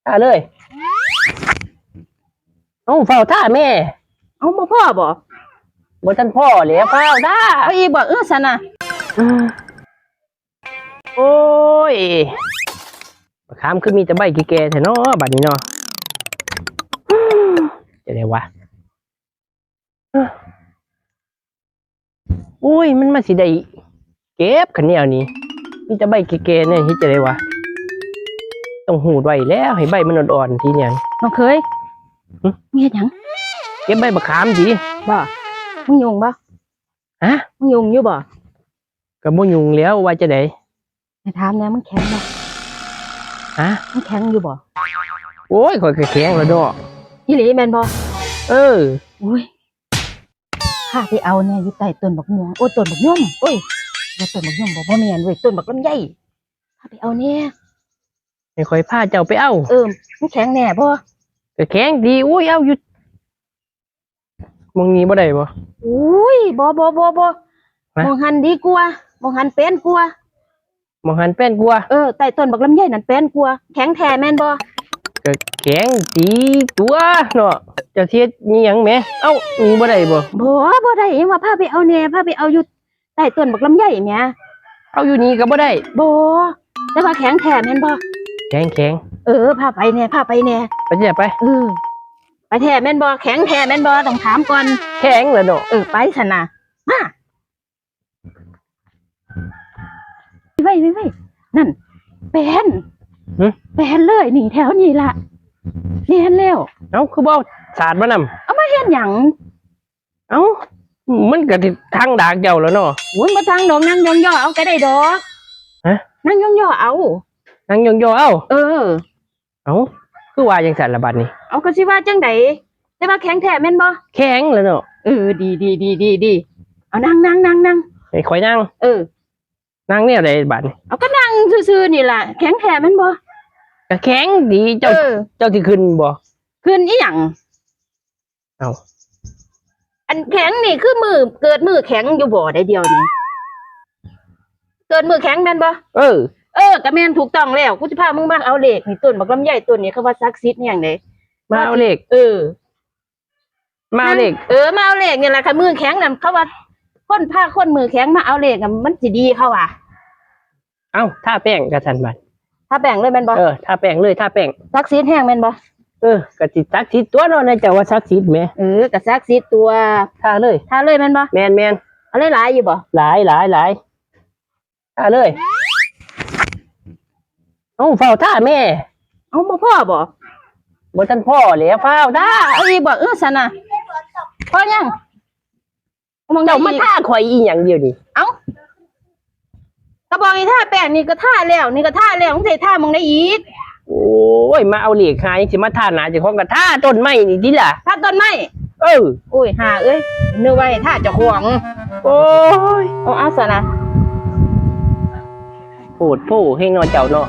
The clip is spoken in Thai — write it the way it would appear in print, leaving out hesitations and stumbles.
ท่าเลยเอาเฝ้าท่าแม่เอาบ่พ่อบ่ท่านพ่อเหลียเฝ้าท่าเอาอีกบ่สันน่ะโอ้ยบักขามคือมีแต่ใบแก่ๆแท้เนาะบัดนี้เนาะจะได้วะอุ้ยมันมาสิได้เก็บขันเหนียวนี้มีแต่ใบแก่ๆเนี่ยที่จะได้วะต้องหูดไว้แล้วให้ใบมันอ่อนๆทีเนี่ยน้องเคยมึงเฮ็ดหยังเก็บใบบักขามสิบ่มึงยุ่งบ่ฮะมึงยุ่งอยู่บ่ก็บ่ยุ่งแล้วว่าจะได้ให้ถามแน่มึงแข็งบ่ฮะมึงแข็งอยู่บ่โอ้ยข่อยก็แข็งแล้วเนาะอีหลีแม่นบ่อุ้ยข้าไปเอาเนี่ยอยู่ใต้ต้นบักม่วงโอ้ยต้นบักย่อมโอ้ยบ่ต้นบักย่อมบ่แม่นเว้ยต้นบักลำไยข้าไปเอาเนี่ยไม่ค่อยพาเจ้าไปเอามึงแข็งแน่บ่ก็แข็งดีอุ้ยเอาอยู่มองนี้บ่ได้บ่อุ้ยบ่มองหันดีกว่ามองหันเป็นกว่ามองหันเป็นกว่าใต้ต้นบักลำไยนั่นเป็นกว่าแข็งแท้แม่นบ่ก็แข็งดีตัวเนาะเจ้าเทียดนี่หยังแหมเอ้านี่บ่ได้บ่ได้ยังว่าพาไปเอาแน่พาไปเอาอยู่ใต้ต้นบักลำไยแหมเอาอยู่นี่ก็บ่ได้บ่แต่ว่าแข็งแท้แม่นบ่แข็งพาไปแน่ไปเนี่ยไปไปแท้แม่นบ่แข็งแท้แม่นบ่ต้องถามก่อนแข็งแล้วเนาะไปซั่นน่ะมาไว้นั่นเป็นเลยนี่แถวนี้ล่ะเรียนแล้วเอ้าคือบ่สาดมานำเอามาเฮ็ดหยังเอ้ามันก็ทางดากเจ้าแล้วเนาะโอ้ยบ่ทางดอกนั่งย่อๆเอาก็ได้ดอกฮะนั่งย่อๆเอานั่งย่อๆเอาเอ้าคือว่าจังซั่นล่ะบัดนี้เอาก็สิว่าจังได๋แต่ว่าแข็งแท้แม่นบ่แข็งแล้วเนาะดีเอานั่งให้ข่อยนั่งนั่งแนวใดบัดนี้เอาก็นั่งซื่อๆนี่ล่ะแข็งแท้แม่นบ่ก็แข็งดีเจ้าสิขึ้นบ่ขึ้นอีหยังเอ้าอันแข็งนี่คือเกิดมือแข็งอยู่บ่ได้เดียวนี่เกิดมือแข็งแม่นบ่ก็แม่นถูกต้องแล้วกูสิพามึงมาเอาเลขนี่ต้นบักลำไยต้นนี้เขาว่าศักดิ์สิทธิ์อีหยังเด้มาเอาเลขมาเอาเลขมาเอาเลขนี่ล่ะค่ะมือแข็งนั่นเขาว่าคนพาคนมือแข็งมาเอาเลขมันสิดีเขาว่าเอ้าท่าแป้งกะซั่นบัดท่าแป้งเลยแม่นบ่ท่าแป้งเลยท่าแป้งศักดิ์สิทธิ์แฮงแม่นบ่ก็สิศักดิ์สิทธิ์ตัวเนาะในเจ้าว่าศักดิ์สิทธิ์แหมก็ศักดิ์สิทธิ์ตัวท่าเลยแม่นบ่แม่นเอาหลายอยู่บ่หลายท่าเลยเอาเฝ้าท่าแม่เอาบ่พ่อบ่ท่านพ่อเหลียเฝ้าท่าเอาอีกบ่ซั่นน่ะพ่อยังเจ้ามาท่าข่อยอีหยังเดียวนี่เอ้าก็บอกให้ท่าแป้งนี่ก็ท่าแล้วมึงสิท่ามึงได้อีกโอ้ยมาเอาเหล็กหายังสิมาท่าหนาเจ้าของก็ท่าต้นไม้นี่ติล่ะท่าต้นไม้โอ้ยหานึกว่าท่าเจ้าของโอ้ยเอาซั่นน่ะโหดโพเฮงเนาะเจ้าเนาะ